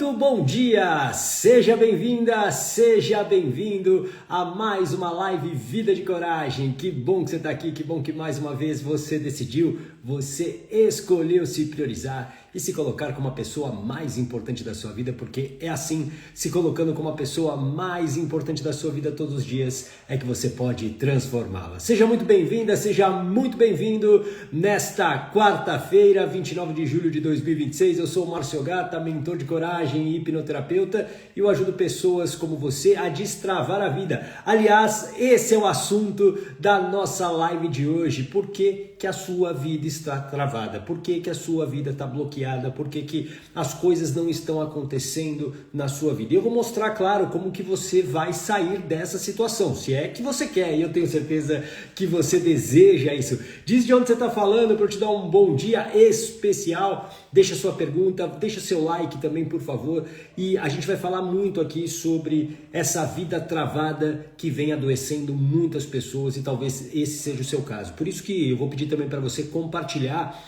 Muito bom dia! Seja bem-vinda, seja bem-vindo a mais uma live Vida de Coragem. Que bom que você está aqui, que bom que mais uma vez você decidiu, você escolheu se priorizar e se colocar como a pessoa mais importante da sua vida, porque é assim, se colocando como a pessoa mais importante da sua vida todos os dias, é que você pode transformá-la. Seja muito bem-vinda, seja muito bem-vindo nesta quarta-feira, 29 de julho de 2026. Eu sou o Márcio Gata, mentor de coragem e hipnoterapeuta, e eu ajudo pessoas como você a destravar a vida. Aliás, esse é o assunto da nossa live de hoje. Por que a sua vida está travada? Por que a sua vida está bloqueada? Por que as coisas não estão acontecendo na sua vida? Eu vou mostrar, claro, como que você vai sair dessa situação, se é que você quer, e eu tenho certeza que você deseja isso. Diz de onde você está falando para eu te dar um bom dia especial. Deixa sua pergunta, deixa seu like também, por favor. E a gente vai falar muito aqui sobre essa vida travada que vem adoecendo muitas pessoas, e talvez esse seja o seu caso. Por isso que eu vou pedir também para você compartilhar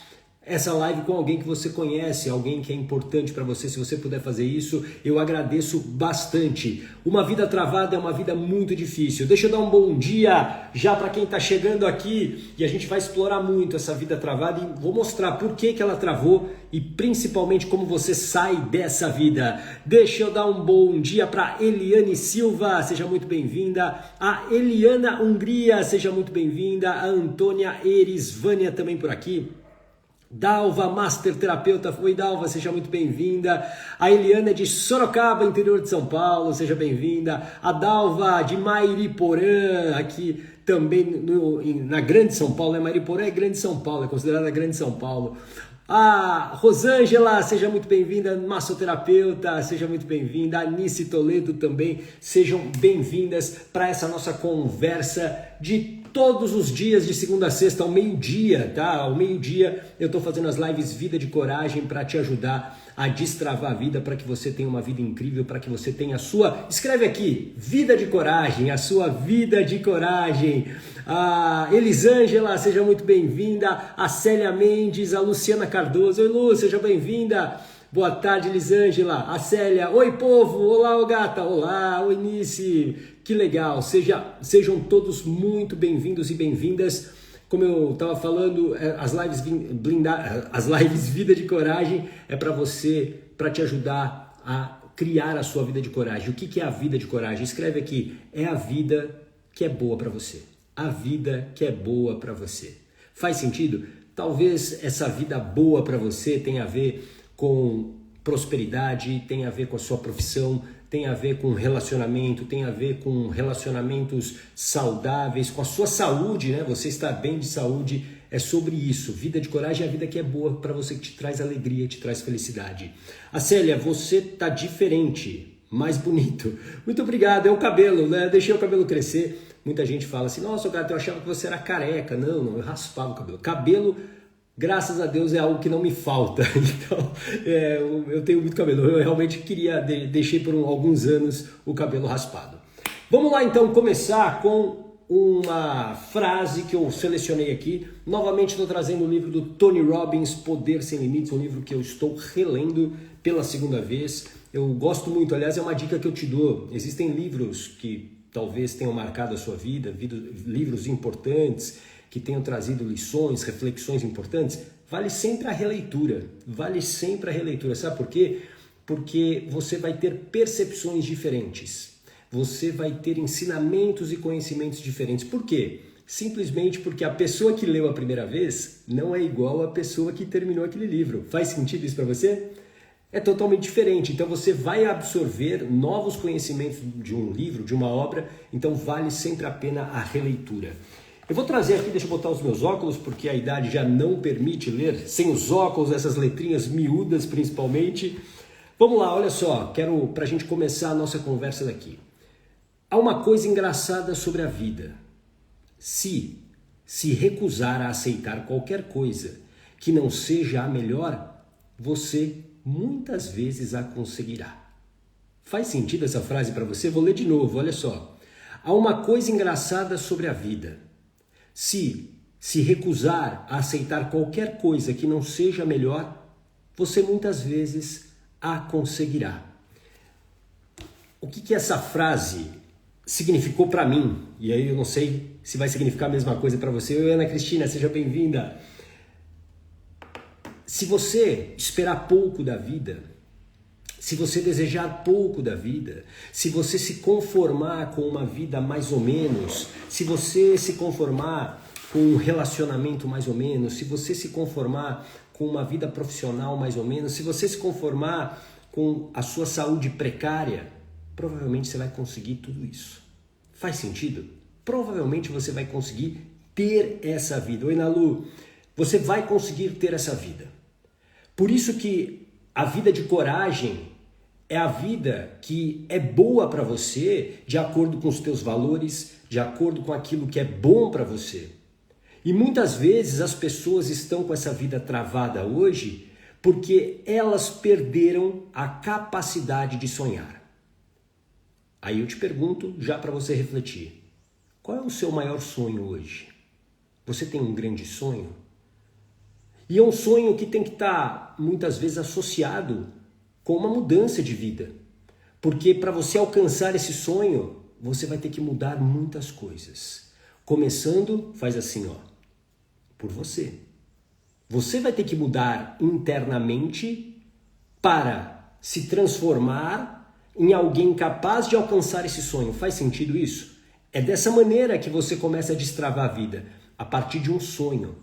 essa live com alguém que você conhece, alguém que é importante para você. Se você puder fazer isso, eu agradeço bastante. Uma vida travada é uma vida muito difícil. Deixa eu dar um bom dia já para quem está chegando aqui, e a gente vai explorar muito essa vida travada e vou mostrar por que ela travou e principalmente como você sai dessa vida. Deixa eu dar um bom dia para Eliane Silva, seja muito bem-vinda. A Eliana Hungria, seja muito bem-vinda. A Antônia Erisvânia também por aqui. Dalva, Master Terapeuta. Oi, Dalva, seja muito bem-vinda. A Eliana de Sorocaba, interior de São Paulo, seja bem-vinda. A Dalva de Mairiporã, aqui também na Grande São Paulo, né? Mairiporã é Grande São Paulo, é considerada Grande São Paulo. A Rosângela, seja muito bem-vinda. Massoterapeuta, seja muito bem-vinda. A Anice Toledo também, sejam bem-vindas para essa nossa conversa de todos os dias, de segunda a sexta, ao meio-dia, tá? Ao meio-dia eu tô fazendo as lives Vida de Coragem para te ajudar a destravar a vida, para que você tenha uma vida incrível, para que você tenha a sua... Escreve aqui, Vida de Coragem, a sua vida de coragem. A Elisângela, seja muito bem-vinda. A Célia Mendes, a Luciana Cardoso. Oi, Lu, seja bem-vinda. Boa tarde, Elisângela. A Célia, oi, povo. Olá, ô gata. Olá, oi, Nice. Que legal. Sejam todos muito bem-vindos e bem-vindas. Como eu estava falando, as lives Vida de Coragem é para você, para te ajudar a criar a sua vida de coragem. O que é a vida de coragem? Escreve aqui, é a vida que é boa para você. A vida que é boa para você. Faz sentido? Talvez essa vida boa para você tenha a ver com prosperidade, tenha a ver com a sua profissão, tem a ver com relacionamento, tem a ver com relacionamentos saudáveis, com a sua saúde, né? Você estar bem de saúde, é sobre isso. Vida de coragem é a vida que é boa para você, que te traz alegria, te traz felicidade. A Célia, você tá diferente, mais bonito. Muito obrigado, é o cabelo, né? Deixei o cabelo crescer. Muita gente fala assim, nossa, cara, eu achava que você era careca. Não, eu raspava o cabelo. Cabelo, graças a Deus, é algo que não me falta. Então, eu tenho muito cabelo. Eu realmente deixei por alguns anos o cabelo raspado. Vamos lá, então, começar com uma frase que eu selecionei aqui. Novamente, estou trazendo o livro do Tony Robbins, Poder Sem Limites, um livro que eu estou relendo pela segunda vez. Eu gosto muito, aliás, é uma dica que eu te dou. Existem livros que talvez tenham marcado a sua vida, livros importantes, que tenham trazido lições, reflexões importantes. Vale sempre a releitura, sabe por quê? Porque você vai ter percepções diferentes, você vai ter ensinamentos e conhecimentos diferentes. Por quê? Simplesmente porque a pessoa que leu a primeira vez não é igual à pessoa que terminou aquele livro. Faz sentido isso para você? É totalmente diferente, então você vai absorver novos conhecimentos de um livro, de uma obra, então vale sempre a pena a releitura. Eu vou trazer aqui, deixa eu botar os meus óculos, porque a idade já não permite ler sem os óculos, essas letrinhas miúdas principalmente. Vamos lá, olha só, pra gente começar a nossa conversa daqui. Há uma coisa engraçada sobre a vida. Se recusar a aceitar qualquer coisa que não seja a melhor, você muitas vezes a conseguirá. Faz sentido essa frase para você? Vou ler de novo, olha só. Há uma coisa engraçada sobre a vida. Se recusar a aceitar qualquer coisa que não seja melhor, você muitas vezes a conseguirá. O que essa frase significou para mim? E aí eu não sei se vai significar a mesma coisa para você. Oi, Ana Cristina, seja bem-vinda. Se você esperar pouco da vida, se você desejar pouco da vida, se você se conformar com uma vida mais ou menos, se você se conformar com um relacionamento mais ou menos, se você se conformar com uma vida profissional mais ou menos, se você se conformar com a sua saúde precária, provavelmente você vai conseguir tudo isso. Faz sentido? Provavelmente você vai conseguir ter essa vida. Oi, Nalu, você vai conseguir ter essa vida. Por isso que a vida de coragem é a vida que é boa para você de acordo com os teus valores, de acordo com aquilo que é bom para você. E muitas vezes as pessoas estão com essa vida travada hoje porque elas perderam a capacidade de sonhar. Aí eu te pergunto, já para você refletir, qual é o seu maior sonho hoje? Você tem um grande sonho? E é um sonho que tem que estar muitas vezes associado com uma mudança de vida. Porque para você alcançar esse sonho, você vai ter que mudar muitas coisas. Começando, faz assim, ó, por você. Você vai ter que mudar internamente para se transformar em alguém capaz de alcançar esse sonho. Faz sentido isso? É dessa maneira que você começa a destravar a vida, a partir de um sonho.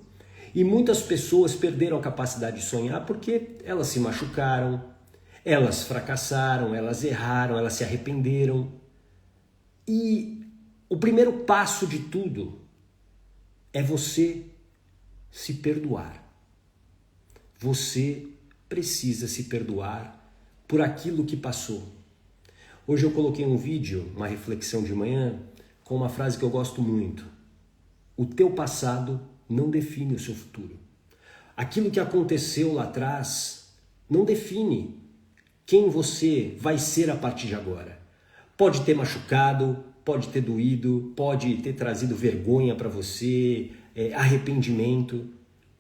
E muitas pessoas perderam a capacidade de sonhar porque elas se machucaram, elas fracassaram, elas erraram, elas se arrependeram. E o primeiro passo de tudo é você se perdoar. Você precisa se perdoar por aquilo que passou. Hoje eu coloquei um vídeo, uma reflexão de manhã, com uma frase que eu gosto muito. O teu passado não define o seu futuro. Aquilo que aconteceu lá atrás não define quem você vai ser a partir de agora. Pode ter machucado, pode ter doído, pode ter trazido vergonha para você, arrependimento,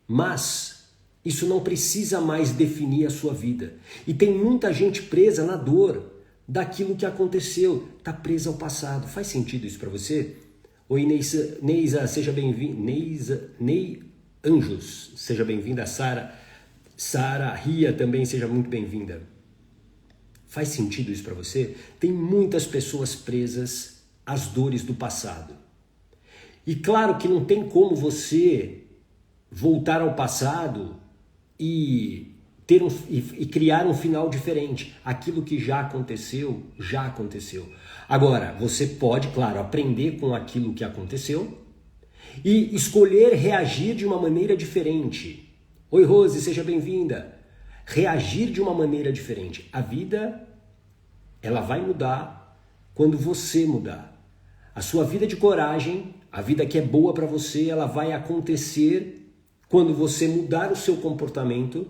mas isso não precisa mais definir a sua vida. E tem muita gente presa na dor daquilo que aconteceu, está presa ao passado. Faz sentido isso para você? Oi, Neisa, seja bem-vinda. Ney Anjos, seja bem-vinda. Sara Ria também, seja muito bem-vinda. Faz sentido isso para você? Tem muitas pessoas presas às dores do passado. E claro que não tem como você voltar ao passado e criar um final diferente. Aquilo que já aconteceu, já aconteceu. Agora, você pode, claro, aprender com aquilo que aconteceu e escolher reagir de uma maneira diferente. Oi, Rose, seja bem-vinda. Reagir de uma maneira diferente. A vida, ela vai mudar quando você mudar. A sua vida de coragem, a vida que é boa para você, ela vai acontecer quando você mudar o seu comportamento,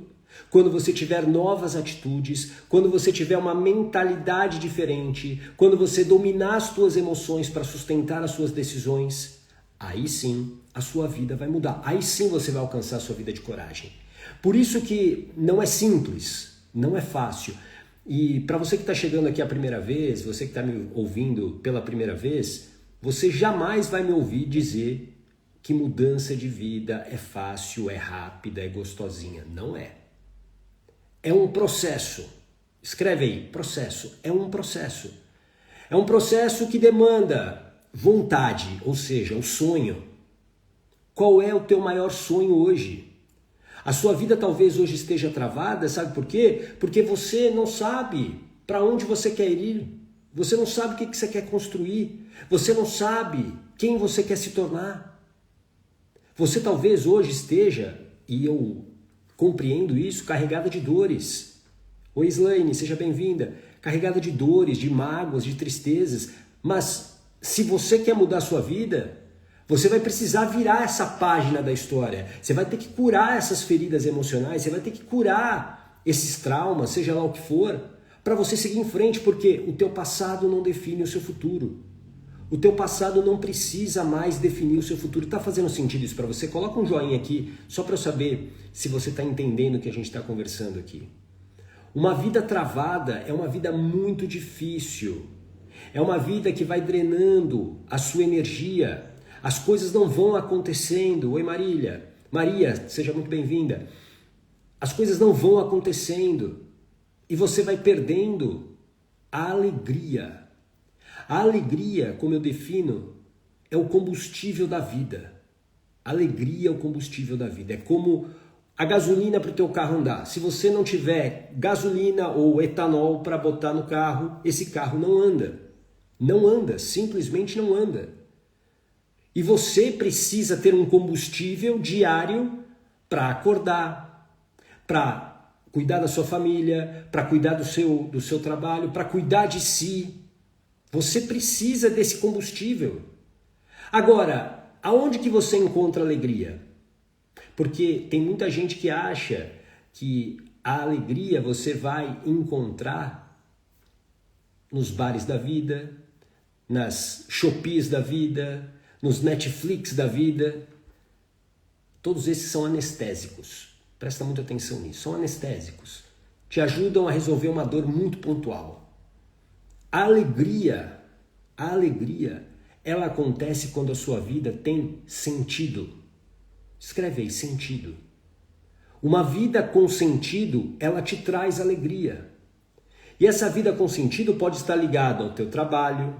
quando você tiver novas atitudes, quando você tiver uma mentalidade diferente, quando você dominar as suas emoções para sustentar as suas decisões, aí sim a sua vida vai mudar. Aí sim você vai alcançar a sua vida de coragem. Por isso que não é simples, não é fácil. E para você que está chegando aqui a primeira vez, você que está me ouvindo pela primeira vez, você jamais vai me ouvir dizer que mudança de vida é fácil, é rápida, é gostosinha. Não é. É um processo. Escreve aí, processo. É um processo. É um processo que demanda vontade, ou seja, o sonho. Qual é o teu maior sonho hoje? A sua vida talvez hoje esteja travada, sabe por quê? Porque você não sabe para onde você quer ir. Você não sabe o que você quer construir. Você não sabe quem você quer se tornar. Você talvez hoje esteja, e eu compreendo isso, carregada de dores. Oi, Slaine, seja bem-vinda. Carregada de dores, de mágoas, de tristezas. Mas se você quer mudar a sua vida, você vai precisar virar essa página da história. Você vai ter que curar essas feridas emocionais, você vai ter que curar esses traumas, seja lá o que for, para você seguir em frente, porque o teu passado não define o seu futuro. O teu passado não precisa mais definir o seu futuro. Está fazendo sentido isso para você? Coloca um joinha aqui, só para eu saber se você está entendendo o que a gente está conversando aqui. Uma vida travada é uma vida muito difícil. É uma vida que vai drenando a sua energia. As coisas não vão acontecendo. Oi, Marília. Maria, seja muito bem-vinda. As coisas não vão acontecendo. E você vai perdendo a alegria. A alegria, como eu defino, é o combustível da vida. A alegria é o combustível da vida. É como a gasolina para o teu carro andar. Se você não tiver gasolina ou etanol para botar no carro, esse carro não anda. Não anda, simplesmente não anda. E você precisa ter um combustível diário para acordar, para cuidar da sua família, para cuidar do seu trabalho, para cuidar de si. Você precisa desse combustível. Agora, aonde que você encontra alegria? Porque tem muita gente que acha que a alegria você vai encontrar nos bares da vida, nas Shopees da vida, nos Netflix da vida. Todos esses são anestésicos. Presta muita atenção nisso. São anestésicos. Te ajudam a resolver uma dor muito pontual. A alegria, ela acontece quando a sua vida tem sentido. Escreve aí, sentido. Uma vida com sentido, ela te traz alegria. E essa vida com sentido pode estar ligada ao teu trabalho,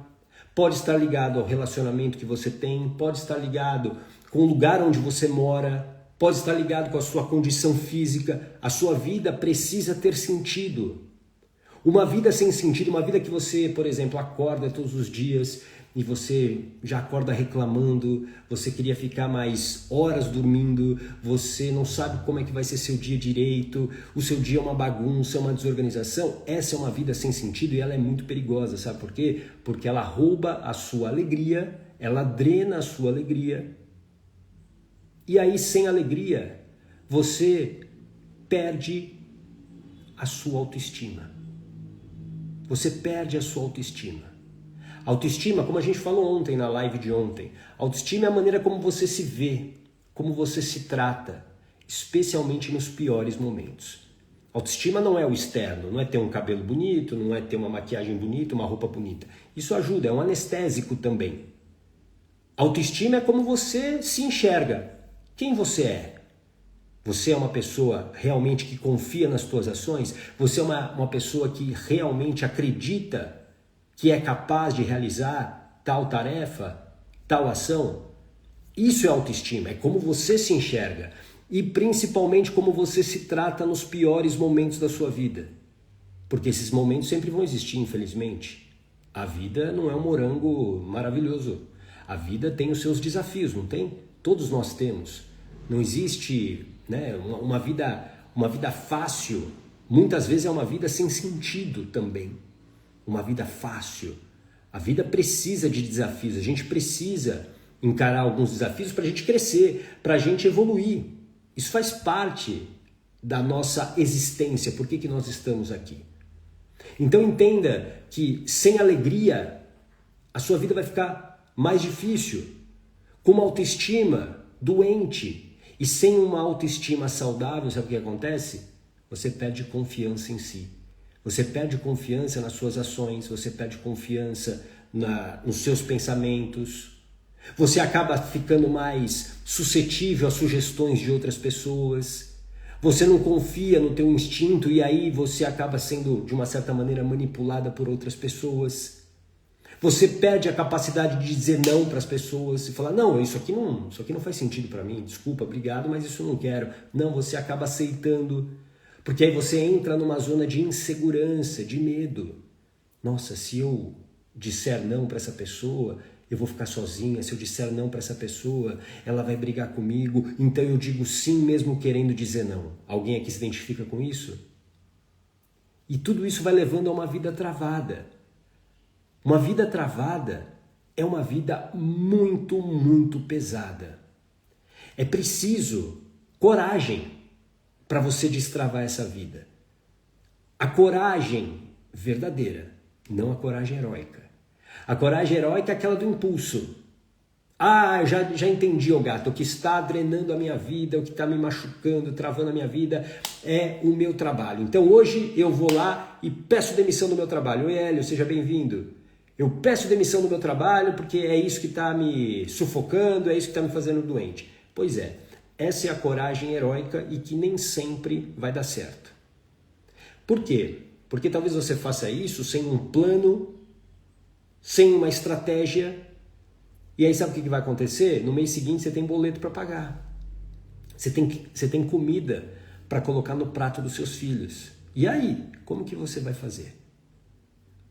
pode estar ligado ao relacionamento que você tem, pode estar ligado com o lugar onde você mora, pode estar ligado com a sua condição física. A sua vida precisa ter sentido. Uma vida sem sentido, uma vida que você, por exemplo, acorda todos os dias e você já acorda reclamando, você queria ficar mais horas dormindo, você não sabe como é que vai ser seu dia direito, o seu dia é uma bagunça, é uma desorganização. Essa é uma vida sem sentido e ela é muito perigosa, sabe por quê? Porque ela rouba a sua alegria, ela drena a sua alegria. E aí, sem alegria, você perde a sua autoestima. Você perde a sua autoestima. Autoestima, como a gente falou ontem na live de ontem, autoestima é a maneira como você se vê, como você se trata, especialmente nos piores momentos. Autoestima não é o externo, não é ter um cabelo bonito, não é ter uma maquiagem bonita, uma roupa bonita. Isso ajuda, é um anestésico também. Autoestima é como você se enxerga, quem você é. Você é uma pessoa realmente que confia nas suas ações? Você é uma pessoa que realmente acredita que é capaz de realizar tal tarefa, tal ação? Isso é autoestima, é como você se enxerga e principalmente como você se trata nos piores momentos da sua vida. Porque esses momentos sempre vão existir, infelizmente. A vida não é um morango maravilhoso. A vida tem os seus desafios, não tem? Todos nós temos. Não existe, né, uma vida fácil. Muitas vezes é uma vida sem sentido também. Uma vida fácil. A vida precisa de desafios. A gente precisa encarar alguns desafios para a gente crescer, para a gente evoluir. Isso faz parte da nossa existência. Por que nós estamos aqui? Então entenda que sem alegria a sua vida vai ficar mais difícil. Com uma autoestima doente e sem uma autoestima saudável, sabe o que acontece? Você perde confiança em si. Você perde confiança nas suas ações, você perde confiança nos seus pensamentos. Você acaba ficando mais suscetível a sugestões de outras pessoas. Você não confia no teu instinto e aí você acaba sendo, de uma certa maneira, manipulada por outras pessoas. Você perde a capacidade de dizer não para as pessoas e falar, não, isso aqui não faz sentido para mim, desculpa, obrigado, mas isso eu não quero. Não, você acaba aceitando. Porque aí você entra numa zona de insegurança, de medo. Nossa, se eu disser não para essa pessoa, eu vou ficar sozinha. Se eu disser não para essa pessoa, ela vai brigar comigo. Então eu digo sim mesmo querendo dizer não. Alguém aqui se identifica com isso? E tudo isso vai levando a uma vida travada. Uma vida travada é uma vida muito, muito pesada. É preciso coragem para você destravar essa vida. A coragem verdadeira, não a coragem heróica. A coragem heróica é aquela do impulso. Ah, já entendi, ô gato, o que está drenando a minha vida, o que está me machucando, travando a minha vida é o meu trabalho. Então hoje eu vou lá e peço demissão do meu trabalho. Oi, Hélio, seja bem-vindo. Eu peço demissão do meu trabalho porque é isso que está me sufocando, é isso que está me fazendo doente. Pois é, essa é a coragem heróica e que nem sempre vai dar certo. Por quê? Porque talvez você faça isso sem um plano, sem uma estratégia. E aí sabe o que vai acontecer? No mês seguinte você tem boleto para pagar. Você tem comida para colocar no prato dos seus filhos. E aí, como que você vai fazer?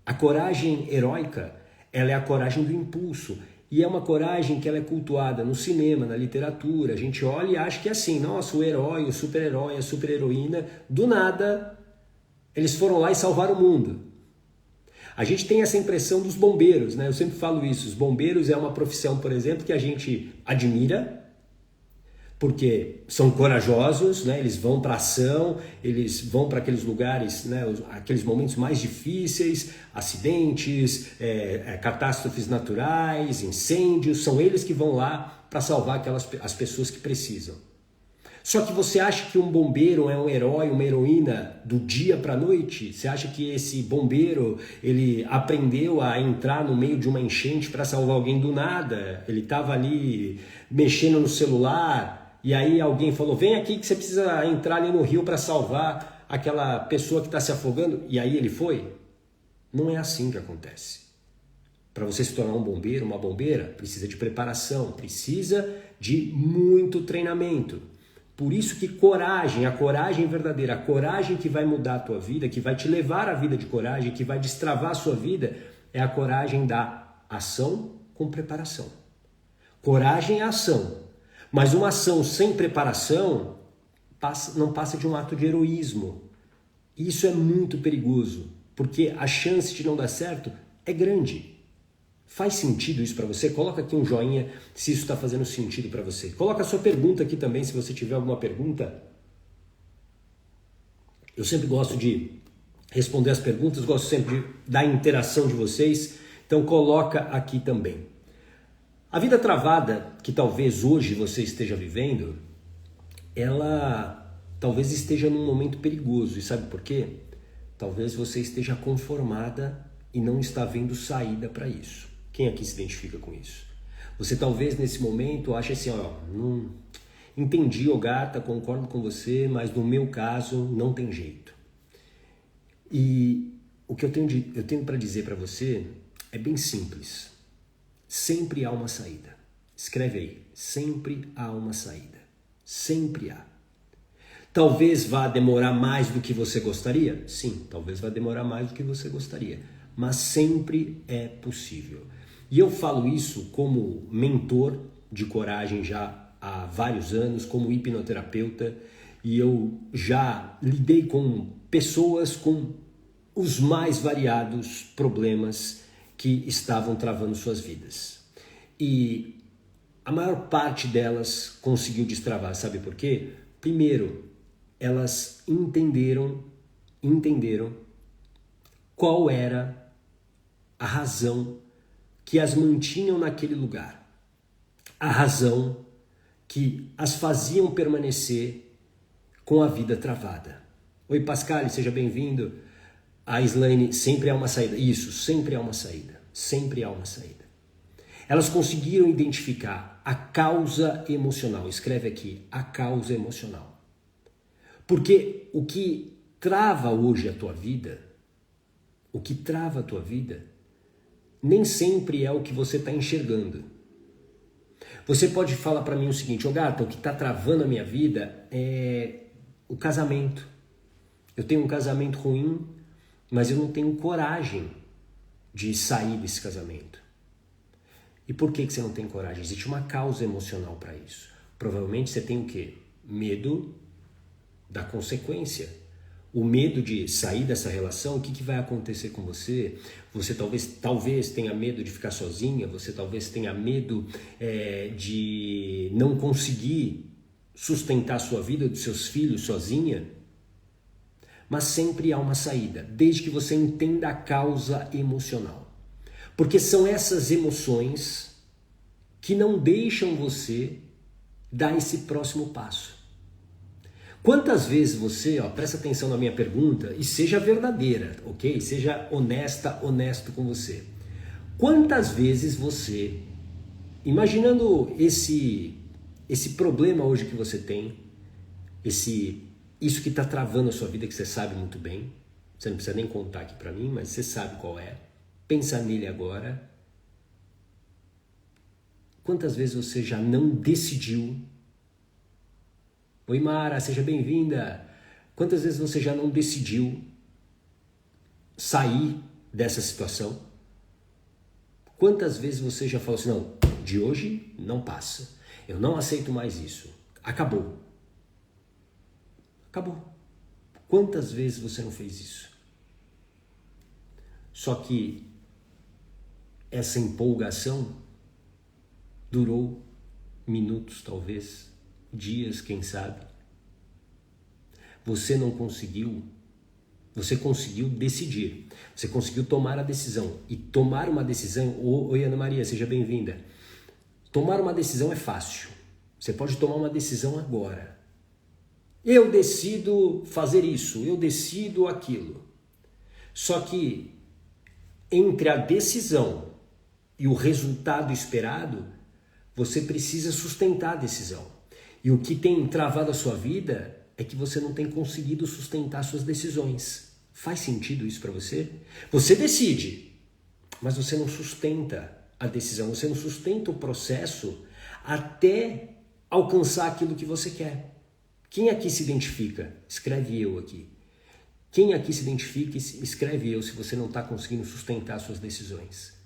A coragem heróica, ela é a coragem do impulso. E é uma coragem que ela é cultuada no cinema, na literatura. A gente olha e acha que é assim, nossa, o herói, o super-herói, a super-heroína, do nada, eles foram lá e salvaram o mundo. A gente tem essa impressão dos bombeiros, né? Eu sempre falo isso, os bombeiros é uma profissão, por exemplo, que a gente admira, porque são corajosos, né? Eles vão para ação, eles vão para aqueles lugares, né? Aqueles momentos mais difíceis, acidentes, catástrofes naturais, incêndios, são eles que vão lá para salvar as pessoas que precisam. Só que você acha que um bombeiro é um herói, uma heroína do dia para a noite? Você acha que esse bombeiro, ele aprendeu a entrar no meio de uma enchente para salvar alguém do nada? Ele estava ali mexendo no celular e aí alguém falou, vem aqui que você precisa entrar ali no rio para salvar aquela pessoa que está se afogando. E aí ele foi? Não é assim que acontece. Para você se tornar um bombeiro, uma bombeira, precisa de preparação, precisa de muito treinamento. Por isso que coragem, a coragem verdadeira, a coragem que vai mudar a tua vida, que vai te levar à vida de coragem, que vai destravar a sua vida, é a coragem da ação com preparação. Coragem é ação, mas uma ação sem preparação não passa de um ato de heroísmo. Isso é muito perigoso, porque a chance de não dar certo é grande. Faz sentido isso para você? Coloca aqui um joinha se isso está fazendo sentido para você. Coloca a sua pergunta aqui também, se você tiver alguma pergunta. Eu sempre gosto de responder as perguntas, gosto sempre da interação de vocês, então coloca aqui também. A vida travada que talvez hoje você esteja vivendo, ela talvez esteja num momento perigoso. E sabe por quê? Talvez você esteja conformada e não está vendo saída para isso. Quem aqui se identifica com isso? Você talvez nesse momento ache assim, não entendi, ô gata, concordo com você, mas no meu caso não tem jeito. E o que eu tenho para dizer para você é bem simples. Sempre há uma saída. Escreve aí, sempre há uma saída. Sempre há. Talvez vá demorar mais do que você gostaria? Sim, talvez vá demorar mais do que você gostaria. Mas sempre é possível. E eu falo isso como mentor de coragem já há vários anos, como hipnoterapeuta, e eu já lidei com pessoas com os mais variados problemas que estavam travando suas vidas. E a maior parte delas conseguiu destravar, sabe por quê? Primeiro, elas entenderam qual era a razão que as mantinham naquele lugar. A razão que as faziam permanecer com a vida travada. Oi, Pascal, seja bem-vindo. A Islaine, sempre há uma saída. Isso, sempre há uma saída. Sempre há uma saída. Elas conseguiram identificar a causa emocional. Escreve aqui, a causa emocional. Porque o que trava hoje a tua vida, nem sempre é o que você está enxergando. Você pode falar para mim o seguinte, gata, o que está travando a minha vida é o casamento. Eu tenho um casamento ruim, mas eu não tenho coragem de sair desse casamento. E por que você não tem coragem? Existe uma causa emocional para isso. Provavelmente você tem o quê? Medo da consequência. O medo de sair dessa relação, o que vai acontecer com você? Você talvez tenha medo de ficar sozinha, você talvez tenha medo de não conseguir sustentar a sua vida, dos seus filhos sozinha. Mas sempre há uma saída, desde que você entenda a causa emocional. Porque são essas emoções que não deixam você dar esse próximo passo. Quantas vezes você, presta atenção na minha pergunta e seja verdadeira, ok? Seja honesto com você. Quantas vezes você, imaginando esse problema hoje que você tem, isso que está travando a sua vida, que você sabe muito bem, você não precisa nem contar aqui para mim, mas você sabe qual é, pensa nele agora. Quantas vezes você já não decidiu? Oi Mara, seja bem-vinda. Quantas vezes você já não decidiu sair dessa situação? Quantas vezes você já falou assim, não, de hoje não passa. Eu não aceito mais isso. Acabou. Acabou. Quantas vezes você não fez isso? Só que essa empolgação durou minutos, talvez, dias, quem sabe. Você não conseguiu, você conseguiu decidir, você conseguiu tomar a decisão. E tomar uma decisão, oi Ana Maria, seja bem-vinda. Tomar uma decisão é fácil, você pode tomar uma decisão agora. Eu decido fazer isso, eu decido aquilo. Só que entre a decisão e o resultado esperado, você precisa sustentar a decisão. E o que tem travado a sua vida é que você não tem conseguido sustentar suas decisões. Faz sentido isso para você? Você decide, mas você não sustenta a decisão, você não sustenta o processo até alcançar aquilo que você quer. Quem aqui se identifica? Escreve eu aqui. Quem aqui se identifica, escreve eu se você não está conseguindo sustentar suas decisões.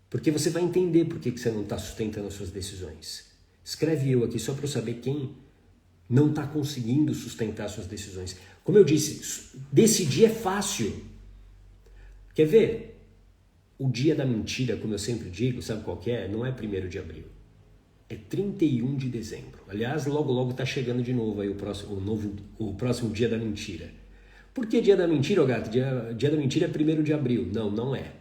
Porque você vai entender por que você não está sustentando as suas decisões. Escreve eu aqui só para eu saber quem não está conseguindo sustentar suas decisões. Como eu disse, decidir é fácil. Quer ver? O dia da mentira, como eu sempre digo, sabe qual que é? Não é 1º de abril. É 31 de dezembro. Aliás, logo está chegando de novo aí o próximo dia da mentira. Por que dia da mentira, gato? Dia da mentira é 1º de abril. Não, não é.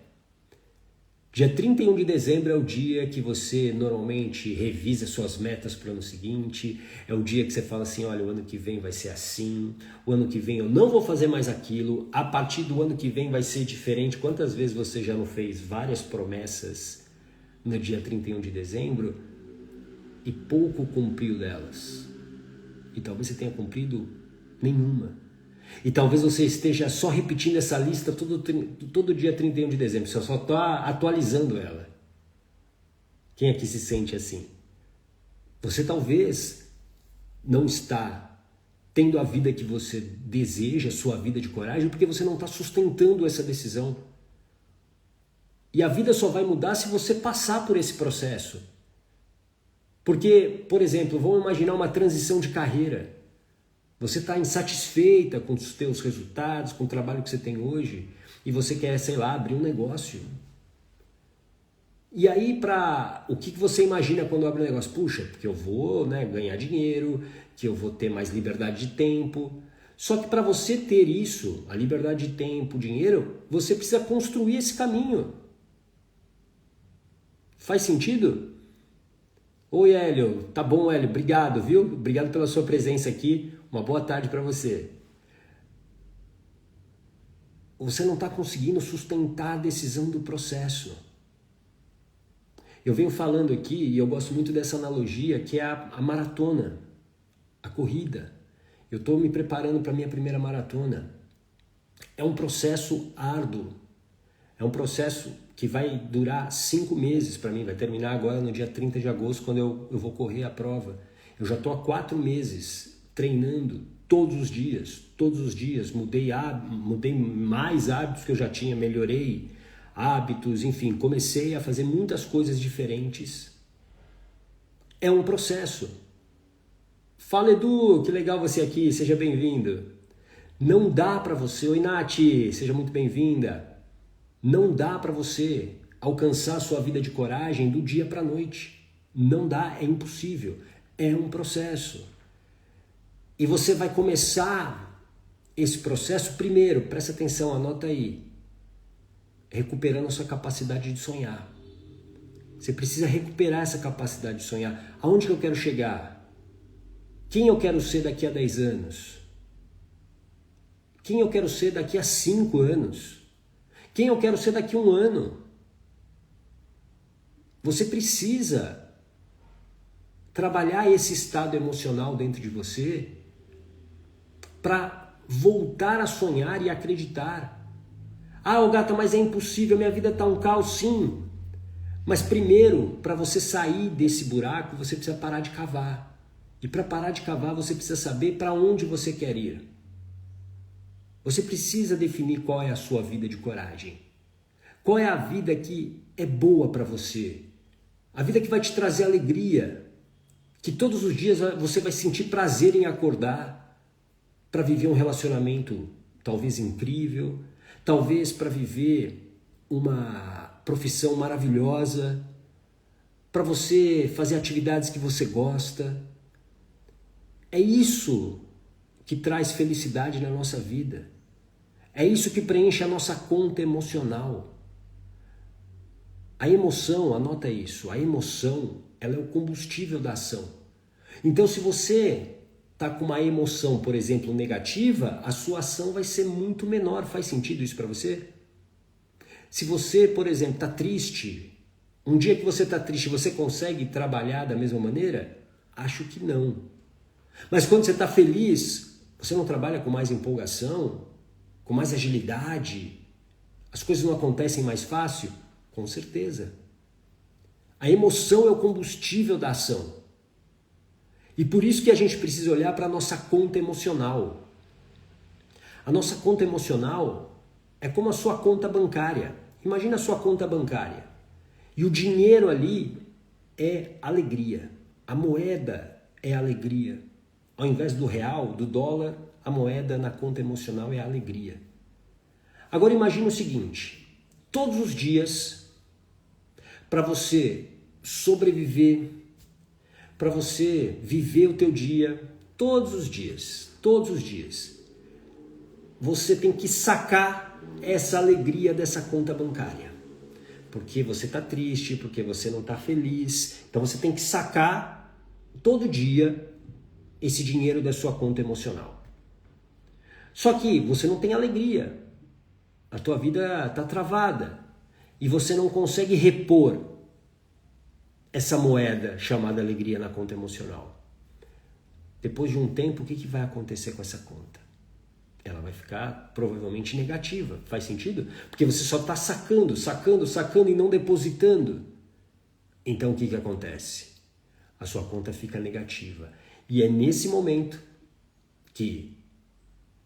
Dia 31 de dezembro é o dia que você normalmente revisa suas metas para o ano seguinte, é o dia que você fala assim, olha, o ano que vem vai ser assim, o ano que vem eu não vou fazer mais aquilo, a partir do ano que vem vai ser diferente. Quantas vezes você já não fez várias promessas no dia 31 de dezembro e pouco cumpriu delas? E talvez você tenha cumprido nenhuma. E talvez você esteja só repetindo essa lista todo dia 31 de dezembro, você só está atualizando ela. Quem aqui se sente assim? Você talvez não está tendo a vida que você deseja, sua vida de coragem, porque você não está sustentando essa decisão. E a vida só vai mudar se você passar por esse processo. Porque, por exemplo, vamos imaginar uma transição de carreira. Você está insatisfeita com os teus resultados, com o trabalho que você tem hoje, e você quer, sei lá, abrir um negócio. E aí, o que você imagina quando abre um negócio? Puxa, porque eu vou ganhar dinheiro, que eu vou ter mais liberdade de tempo. Só que para você ter isso, a liberdade de tempo, dinheiro, você precisa construir esse caminho. Faz sentido? Oi, Hélio. Tá bom, Hélio. Obrigado, viu? Obrigado pela sua presença aqui. Uma boa tarde para você. Você não está conseguindo sustentar a decisão do processo. Eu venho falando aqui, e eu gosto muito dessa analogia, que é a maratona, a corrida. Eu estou me preparando para a minha primeira maratona. É um processo árduo. É um processo que vai durar 5 meses para mim. Vai terminar agora no dia 30 de agosto, quando eu vou correr a prova. Eu já estou há 4 meses treinando todos os dias, mudei mais hábitos que eu já tinha, melhorei hábitos, enfim, comecei a fazer muitas coisas diferentes. É um processo. Fala, Edu, que legal você aqui, seja bem-vindo. Não dá para você, oi Nath, seja muito bem-vinda. Não dá para você alcançar a sua vida de coragem do dia para a noite. Não dá, é impossível. É um processo. E você vai começar esse processo primeiro, presta atenção, anota aí, recuperando a sua capacidade de sonhar. Você precisa recuperar essa capacidade de sonhar. Aonde que eu quero chegar? Quem eu quero ser daqui a 10 anos? Quem eu quero ser daqui a 5 anos? Quem eu quero ser daqui a 1 ano? Você precisa trabalhar esse estado emocional dentro de você para voltar a sonhar e acreditar. Ah, Gata, mas é impossível, minha vida está um caos, sim. Mas primeiro, para você sair desse buraco, você precisa parar de cavar. E para parar de cavar, você precisa saber para onde você quer ir. Você precisa definir qual é a sua vida de coragem. Qual é a vida que é boa para você? A vida que vai te trazer alegria. Que todos os dias você vai sentir prazer em acordar para viver um relacionamento talvez incrível, talvez para viver uma profissão maravilhosa, para você fazer atividades que você gosta. É isso que traz felicidade na nossa vida. É isso que preenche a nossa conta emocional. A emoção, anota isso, a emoção, ela é o combustível da ação. Então, se você está com uma emoção, por exemplo, negativa, a sua ação vai ser muito menor. Faz sentido isso para você? Se você, por exemplo, está triste, um dia que você está triste, você consegue trabalhar da mesma maneira? Acho que não. Mas quando você está feliz, você não trabalha com mais empolgação, com mais agilidade? As coisas não acontecem mais fácil? Com certeza. A emoção é o combustível da ação. E por isso que a gente precisa olhar para a nossa conta emocional. A nossa conta emocional é como a sua conta bancária. Imagina a sua conta bancária. E o dinheiro ali é alegria. A moeda é alegria. Ao invés do real, do dólar, a moeda na conta emocional é a alegria. Agora imagina o seguinte, todos os dias, para você sobreviver, para você viver o teu dia, todos os dias, você tem que sacar essa alegria dessa conta bancária. Porque você está triste, porque você não está feliz, então você tem que sacar todo dia esse dinheiro da sua conta emocional. Só que você não tem alegria, a tua vida está travada e você não consegue repor essa moeda chamada alegria na conta emocional. Depois de um tempo, o que vai acontecer com essa conta? Ela vai ficar provavelmente negativa. Faz sentido? Porque você só está sacando e não depositando. Então o que acontece? A sua conta fica negativa. E é nesse momento que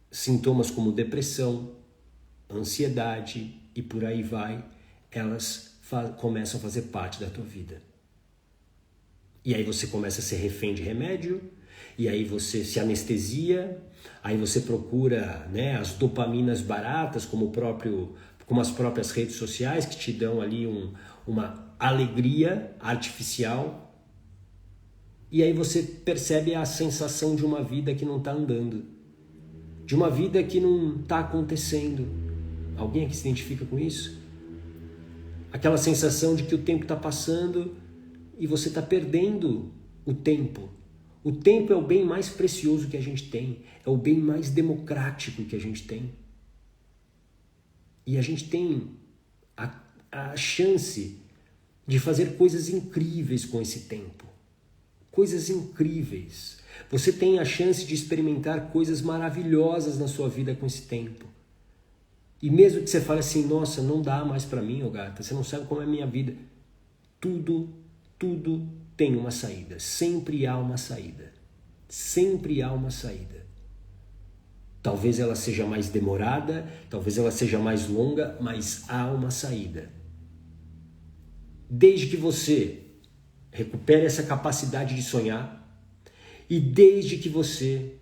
sintomas como depressão, ansiedade e por aí vai, elas começam a fazer parte da tua vida. E aí você começa a ser refém de remédio, e aí você se anestesia, aí você procura, né, as dopaminas baratas, como as próprias redes sociais, que te dão ali uma alegria artificial. E aí você percebe a sensação de uma vida que não está andando, de uma vida que não está acontecendo. Alguém aqui se identifica com isso? Aquela sensação de que o tempo está passando e você está perdendo o tempo. O tempo é o bem mais precioso que a gente tem, é o bem mais democrático que a gente tem. E a gente tem a chance de fazer coisas incríveis com esse tempo. Coisas incríveis. Você tem a chance de experimentar coisas maravilhosas na sua vida com esse tempo. E mesmo que você fale assim, nossa, não dá mais para mim, Gata, você não sabe como é a minha vida. Tudo tem uma saída. Sempre há uma saída. Sempre há uma saída. Talvez ela seja mais demorada, talvez ela seja mais longa, mas há uma saída. Desde que você recupere essa capacidade de sonhar e desde que você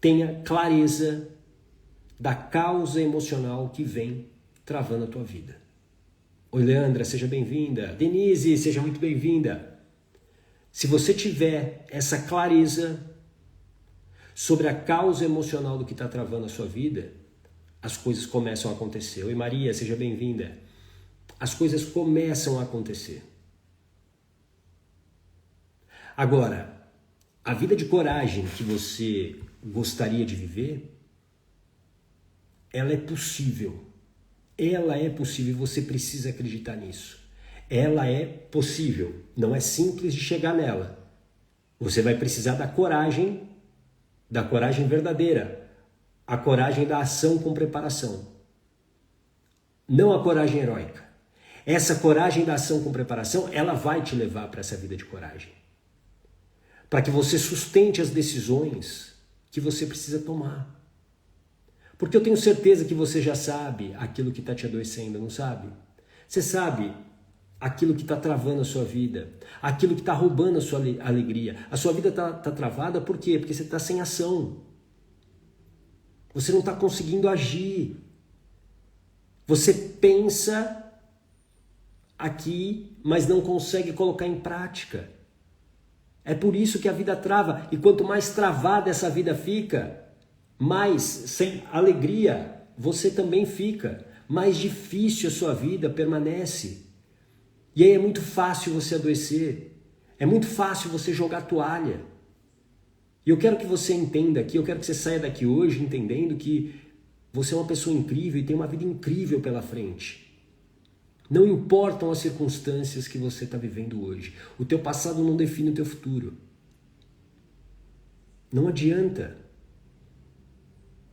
tenha clareza da causa emocional que vem travando a tua vida. Oi, Leandra, seja bem-vinda. Denise, seja muito bem-vinda. Se você tiver essa clareza sobre a causa emocional do que está travando a sua vida, as coisas começam a acontecer. Oi, Maria, seja bem-vinda. as coisas começam a acontecer. Agora, a vida de coragem que você gostaria de viver, ela é possível. Ela é possível, você precisa acreditar nisso. Ela é possível, não é simples de chegar nela. Você vai precisar da coragem verdadeira, a coragem da ação com preparação. Não a coragem heróica. Essa coragem da ação com preparação, ela vai te levar para essa vida de coragem. Para que você sustente as decisões que você precisa tomar. Porque eu tenho certeza que você já sabe aquilo que está te adoecendo, não sabe? Você sabe aquilo que está travando a sua vida, aquilo que está roubando a sua alegria. A sua vida está travada por quê? Porque você está sem ação. Você não está conseguindo agir. Você pensa aqui, mas não consegue colocar em prática. É por isso que a vida trava. E quanto mais travada essa vida fica, mais sem alegria você também fica. Mais difícil a sua vida permanece. E aí é muito fácil você adoecer. É muito fácil você jogar toalha. E eu quero que você entenda aqui, eu quero que você saia daqui hoje entendendo que você é uma pessoa incrível e tem uma vida incrível pela frente. Não importam as circunstâncias que você está vivendo hoje. O teu passado não define o teu futuro. Não adianta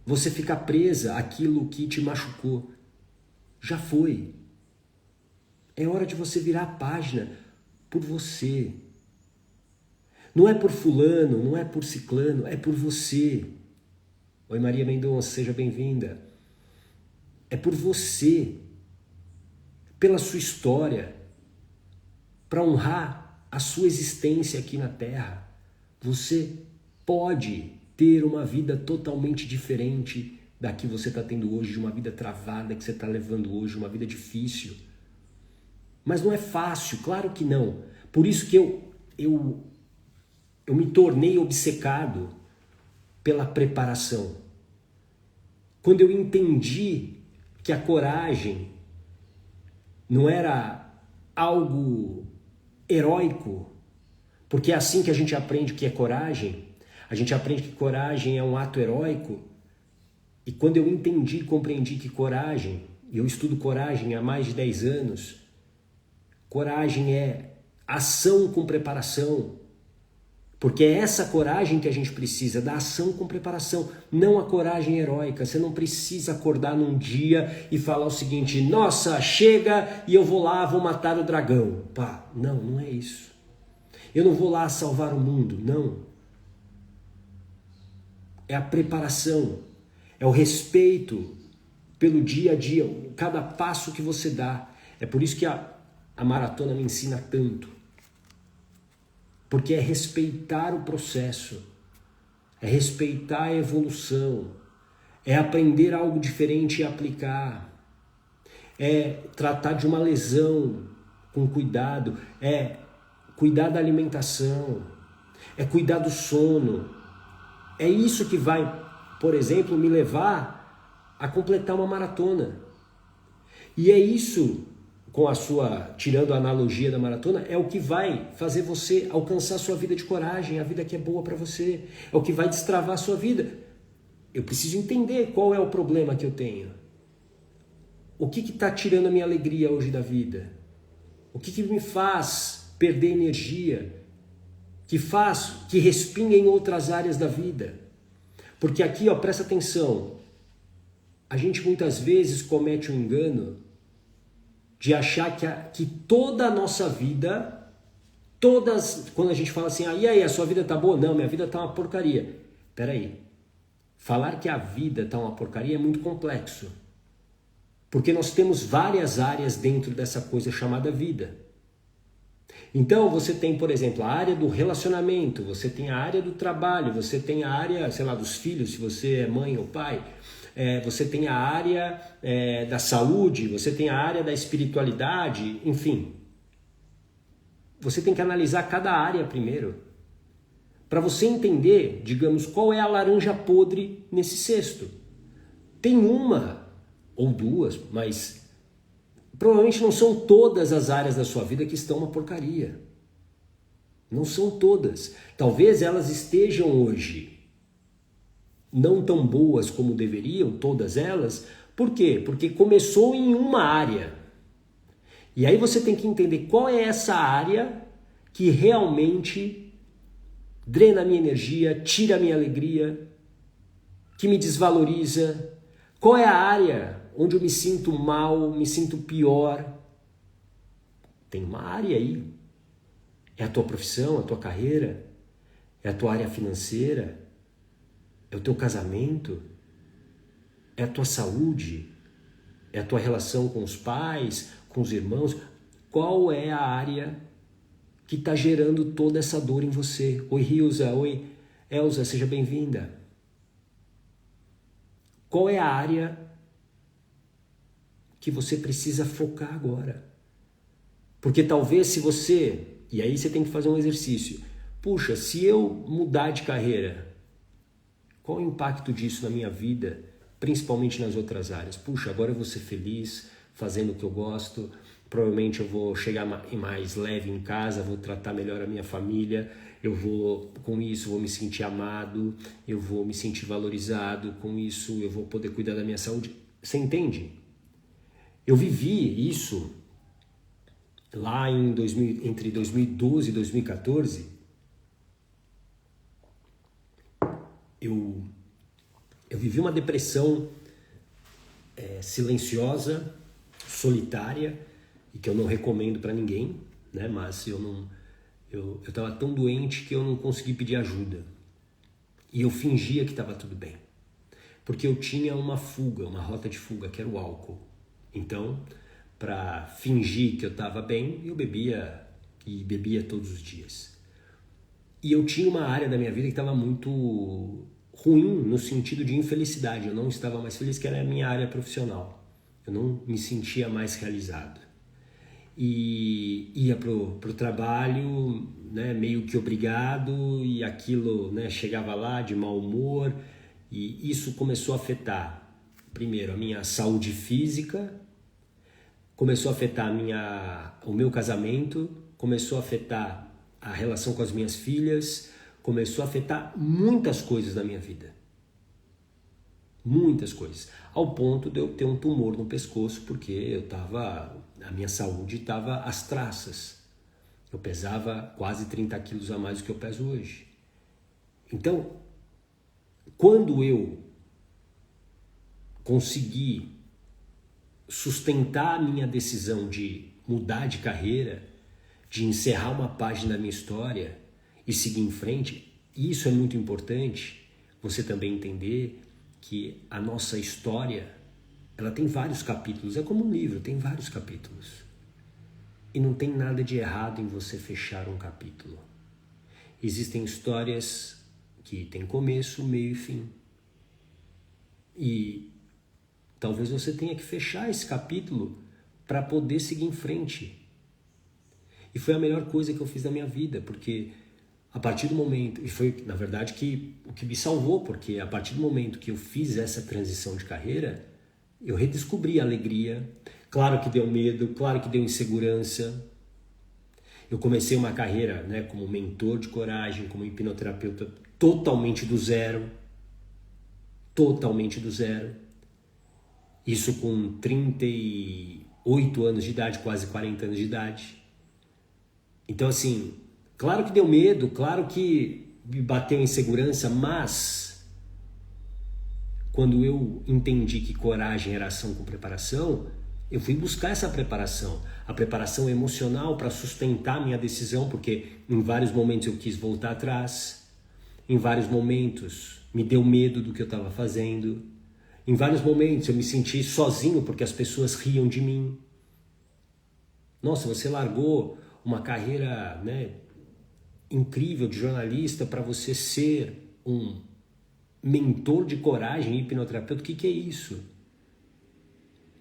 você ficar presa àquilo que te machucou. Já foi. É hora de você virar a página por você. Não é por fulano, não é por ciclano, é por você. Oi, Maria Mendonça, seja bem-vinda. É por você. Pela sua história. Para honrar a sua existência aqui na Terra. Você pode ter uma vida totalmente diferente da que você está tendo hoje, de uma vida travada que você está levando hoje, uma vida difícil. Mas não é fácil, claro que não. Por isso que eu me tornei obcecado pela preparação. Quando eu entendi que a coragem não era algo heróico, porque é assim que a gente aprende que é coragem. A gente aprende que coragem é um ato heróico. E quando eu entendi e compreendi que coragem, e eu estudo coragem há mais de 10 anos, coragem é ação com preparação. Porque é essa coragem que a gente precisa, da ação com preparação, não a coragem heróica. Você não precisa acordar num dia e falar o seguinte: nossa, chega e eu vou lá, vou matar o dragão. Pá, não, não é isso. Eu não vou lá salvar o mundo, não. É a preparação, é o respeito pelo dia a dia, cada passo que você dá. É por isso que a maratona me ensina tanto. Porque é respeitar o processo, é respeitar a evolução, é aprender algo diferente e aplicar, é tratar de uma lesão com cuidado, é cuidar da alimentação, é cuidar do sono. É isso que vai, por exemplo, me levar a completar uma maratona. E é isso, tirando a analogia da maratona, é o que vai fazer você alcançar a sua vida de coragem, a vida que é boa para você, é o que vai destravar a sua vida. Eu preciso entender qual é o problema que eu tenho. O que está tirando a minha alegria hoje da vida? O que me faz perder energia? Que respinga em outras áreas da vida? Porque aqui, ó, presta atenção, a gente muitas vezes comete um engano de achar que toda a nossa vida, quando a gente fala assim, e aí, a sua vida tá boa? Não, minha vida tá uma porcaria. Peraí, falar que a vida tá uma porcaria é muito complexo, porque nós temos várias áreas dentro dessa coisa chamada vida. Então você tem, por exemplo, a área do relacionamento, você tem a área do trabalho, você tem a área, sei lá, dos filhos, se você é mãe ou pai, você tem a área da saúde, você tem a área da espiritualidade, enfim. Você tem que analisar cada área primeiro, para você entender, digamos, qual é a laranja podre nesse cesto. Tem uma ou duas, mas Provavelmente não são todas as áreas da sua vida que estão uma porcaria. Não são todas. Talvez elas estejam hoje não tão boas como deveriam, todas elas. Por quê? Porque começou em uma área. E aí você tem que entender qual é essa área que realmente drena a minha energia, tira a minha alegria, que me desvaloriza. Qual é a área onde eu me sinto mal, me sinto pior? Tem uma área aí. É a tua profissão, a tua carreira, é a tua área financeira, é o teu casamento, é a tua saúde, é a tua relação com os pais, com os irmãos. Qual é a área que está gerando toda essa dor em você? Oi, Rilza. Oi, Elza, seja bem-vinda. Qual é a área que você precisa focar agora? Porque talvez se você... E aí você tem que fazer um exercício. Puxa, se eu mudar de carreira, qual o impacto disso na minha vida, principalmente nas outras áreas? Puxa, agora eu vou ser feliz fazendo o que eu gosto, provavelmente eu vou chegar mais leve em casa, vou tratar melhor a minha família, eu vou, com isso, vou me sentir amado, eu vou me sentir valorizado, com isso eu vou poder cuidar da minha saúde. Você entende? Eu vivi isso lá entre 2012 e 2014, eu vivi uma depressão silenciosa, solitária, e que eu não recomendo para ninguém, né? Mas eu estava tão doente que eu não consegui pedir ajuda. E eu fingia que estava tudo bem. Porque eu tinha uma fuga, uma rota de fuga, que era o álcool. Então, para fingir que eu estava bem, eu bebia e bebia todos os dias. E eu tinha uma área da minha vida que estava muito ruim no sentido de infelicidade. Eu não estava mais feliz, que era a minha área profissional. Eu não me sentia mais realizado. E ia pro trabalho, né, meio que obrigado, e aquilo, né, chegava lá de mau humor, e isso começou a afetar, primeiro, a minha saúde física, começou a afetar o meu casamento, começou a afetar a relação com as minhas filhas, começou a afetar muitas coisas da minha vida. Muitas coisas. Ao ponto de eu ter um tumor no pescoço, porque a minha saúde estava às traças. Eu pesava quase 30 quilos a mais do que eu peso hoje. Então, quando eu consegui sustentar a minha decisão de mudar de carreira, de encerrar uma página da minha história e seguir em frente, isso é muito importante, você também entender que a nossa história, ela tem vários capítulos, é como um livro, tem vários capítulos. E não tem nada de errado em você fechar um capítulo. Existem histórias que têm começo, meio e fim. E talvez você tenha que fechar esse capítulo para poder seguir em frente. E foi a melhor coisa que eu fiz na minha vida, porque a partir do momento, e foi na verdade o que me salvou, porque a partir do momento que eu fiz essa transição de carreira, eu redescobri a alegria. Claro que deu medo, claro que deu insegurança. Eu comecei uma carreira, né, como mentor de coragem, como hipnoterapeuta, totalmente do zero. Totalmente do zero. Isso com 38 anos de idade, quase 40 anos de idade. Então, assim, claro que deu medo, claro que me bateu insegurança, mas quando eu entendi que coragem era ação com preparação, eu fui buscar essa preparação, a preparação emocional para sustentar minha decisão, porque em vários momentos eu quis voltar atrás, em vários momentos me deu medo do que eu estava fazendo, em vários momentos eu me senti sozinho porque as pessoas riam de mim. Nossa, você largou uma carreira, né, incrível de jornalista para você ser um mentor de coragem e hipnoterapeuta. O que é isso?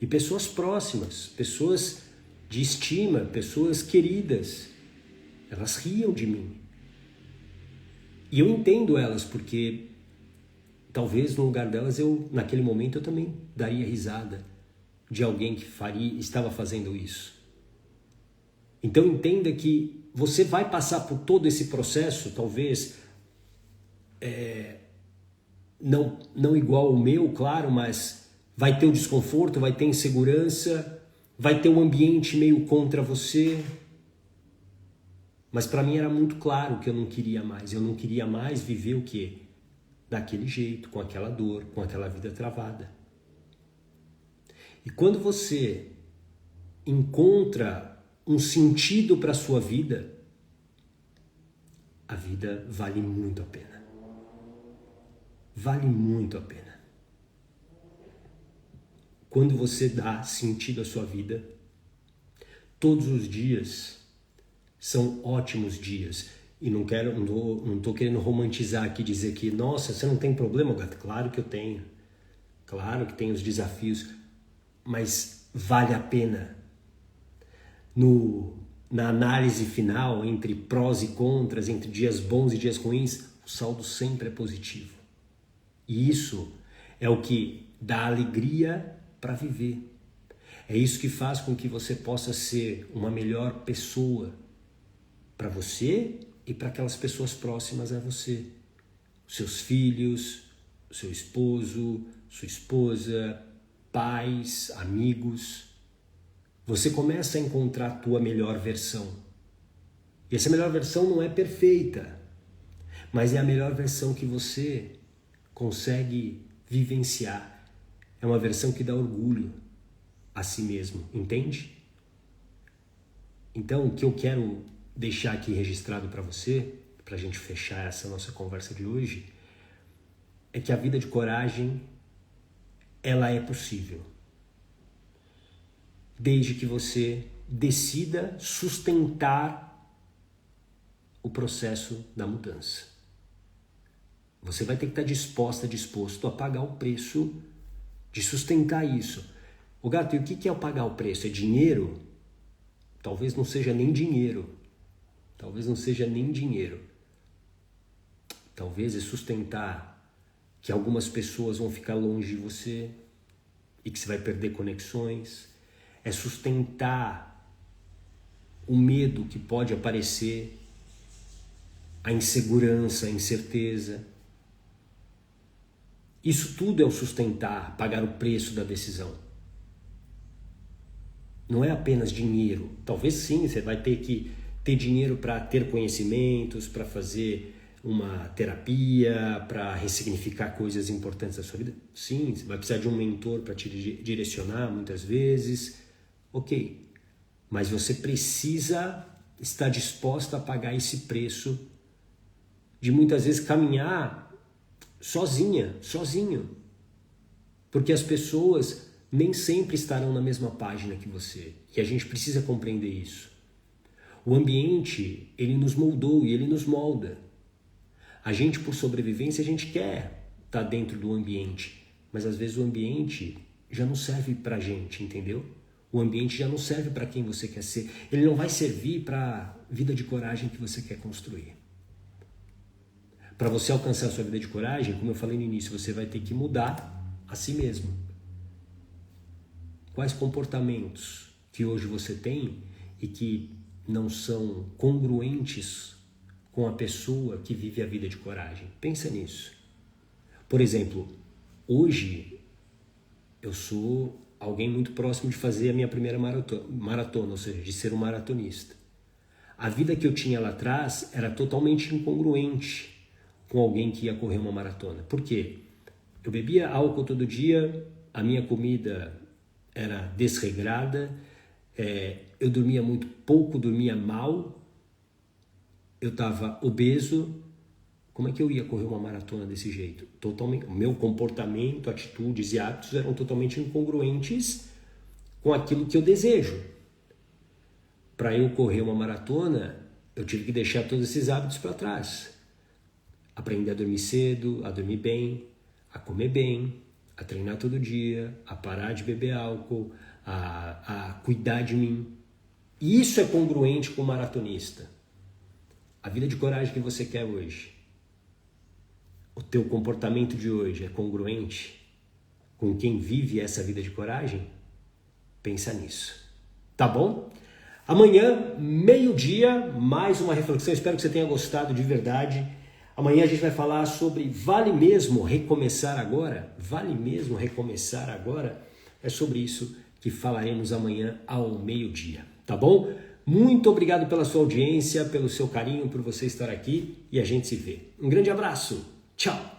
E pessoas próximas, pessoas de estima, pessoas queridas, elas riam de mim. E eu entendo elas, porque talvez no lugar delas naquele momento eu também daria risada. de alguém que estava fazendo isso. Então entenda que você vai passar por todo esse processo, talvez não igual o meu, claro, mas vai ter o desconforto, vai ter insegurança, vai ter um ambiente meio contra você. Mas para mim era muito claro que eu não queria mais. Eu não queria mais viver o quê? Daquele jeito, com aquela dor, com aquela vida travada. E quando você encontra um sentido para a sua vida, a vida vale muito a pena. Vale muito a pena. Quando você dá sentido à sua vida, todos os dias são ótimos dias. E não tô querendo romantizar aqui, dizer que, nossa, você não tem problema, gato? Claro que eu tenho. Claro que tem os desafios, mas vale a pena. Na análise final, entre prós e contras, entre dias bons e dias ruins, o saldo sempre é positivo. E isso é o que dá alegria para viver. É isso que faz com que você possa ser uma melhor pessoa para você e para aquelas pessoas próximas a você. Seus filhos, seu esposo, sua esposa, pais, amigos. Você começa a encontrar a tua melhor versão. E essa melhor versão não é perfeita, mas é a melhor versão que você consegue vivenciar. É uma versão que dá orgulho a si mesmo, entende? Então, o que eu quero deixar aqui registrado para você, para a gente fechar essa nossa conversa de hoje, é que a vida de coragem, ela é possível. Desde que você decida sustentar o processo da mudança. Você vai ter que estar disposto a pagar o preço de sustentar isso. O gato, e o que é pagar o preço? É dinheiro? Talvez não seja nem dinheiro. Talvez não seja nem dinheiro. Talvez é sustentar que algumas pessoas vão ficar longe de você e que você vai perder conexões. É sustentar o medo que pode aparecer, a insegurança, a incerteza. Isso tudo é o sustentar, pagar o preço da decisão. Não é apenas dinheiro. Talvez sim, você vai ter que ter dinheiro para ter conhecimentos, para fazer uma terapia, para ressignificar coisas importantes da sua vida. Sim, você vai precisar de um mentor para te direcionar muitas vezes. Ok, mas você precisa estar disposta a pagar esse preço de muitas vezes caminhar sozinho. Porque as pessoas nem sempre estarão na mesma página que você. E a gente precisa compreender isso. O ambiente, ele nos moldou e ele nos molda. A gente, por sobrevivência, a gente quer estar dentro do ambiente. Mas às vezes o ambiente já não serve pra gente, entendeu? O ambiente já não serve para quem você quer ser. Ele não vai servir para a vida de coragem que você quer construir. Para você alcançar a sua vida de coragem, como eu falei no início, você vai ter que mudar a si mesmo. Quais comportamentos que hoje você tem e que não são congruentes com a pessoa que vive a vida de coragem? Pensa nisso. Por exemplo, hoje eu sou alguém muito próximo de fazer a minha primeira maratona, ou seja, de ser um maratonista. A vida que eu tinha lá atrás era totalmente incongruente com alguém que ia correr uma maratona. Por quê? Eu bebia álcool todo dia, a minha comida era desregrada, eu dormia muito pouco, dormia mal, eu estava obeso. Como é que eu ia correr uma maratona desse jeito? Totalmente, o meu comportamento, atitudes e hábitos eram totalmente incongruentes com aquilo que eu desejo. Para eu correr uma maratona, eu tive que deixar todos esses hábitos para trás. Aprender a dormir cedo, a dormir bem, a comer bem, a treinar todo dia, a parar de beber álcool, a cuidar de mim. E isso é congruente com o maratonista. A vida de coragem que você quer hoje, o teu comportamento de hoje é congruente com quem vive essa vida de coragem? Pensa nisso, tá bom? Amanhã, meio-dia, mais uma reflexão. Espero que você tenha gostado de verdade. Amanhã a gente vai falar sobre vale mesmo recomeçar agora? Vale mesmo recomeçar agora? É sobre isso que falaremos amanhã ao meio-dia, tá bom? Muito obrigado pela sua audiência, pelo seu carinho, por você estar aqui e a gente se vê. Um grande abraço. Tchau.